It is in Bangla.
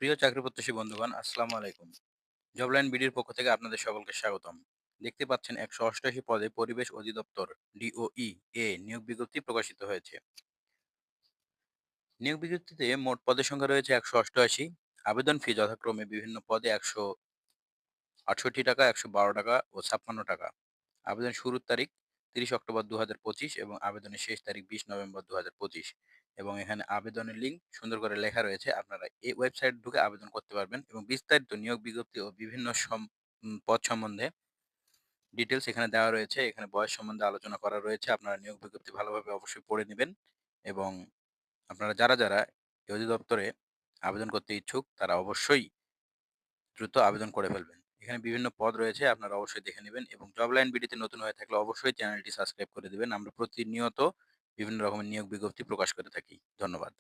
প্রিয় চাকরি প্রত্যাশী বন্ধুগণ, আসসালামু আলাইকুম। জবলাইন বিডির পক্ষ থেকে আপনাদের সকলকে স্বাগতম। দেখতে পাচ্ছেন ১৮৮ পদে পরিবেশ অধিদপ্তর ডিওই এ নিয়োগ বিজ্ঞপ্তি প্রকাশিত হয়েছে। নিয়োগ বিজ্ঞপ্তিতে মোট পদের সংখ্যা রয়েছে ১৮৮। আবেদন ফি যথাক্রমে বিভিন্ন পদে ৳১৬৮ ৳১১২ ও ৳৫৬। আবেদন শুরুর তারিখ ৩০ অক্টোবর ২০২৫ এবং আবেদনের শেষ তারিখ ২০ নভেম্বর ২০২৫। এবং এখানে আবেদনের লিঙ্ক সুন্দর করে লেখা রয়েছে। আপনারা এই ওয়েবসাইট ঢুকে আবেদন করতে পারবেন এবং বিস্তারিত নিয়োগ বিজ্ঞপ্তি ও বিভিন্ন পদ সম্বন্ধে ডিটেইলস এখানে দেওয়া রয়েছে। এখানে বয়স সম্বন্ধে আলোচনা করা রয়েছে। আপনারা নিয়োগ বিজ্ঞপ্তি ভালোভাবে অবশ্যই পড়ে নিবেন এবং আপনারা যারা এই অধিদপ্তরে আবেদন করতে ইচ্ছুক তারা অবশ্যই দ্রুত আবেদন করে ফেলবেন। এখানে বিভিন্ন পদ রয়েছে, আপনারা অবশ্যই দেখে নিবেন এবং জবলাইন বিডিতে নতুন হয়ে থাকলে অবশ্যই চ্যানেলটি সাবস্ক্রাইব করে দিবেন। আমরা প্রতিনিয়ত বিভিন্ন রকমের নিয়োগ বিজ্ঞপ্তি প্রকাশ করে থাকি। ধন্যবাদ।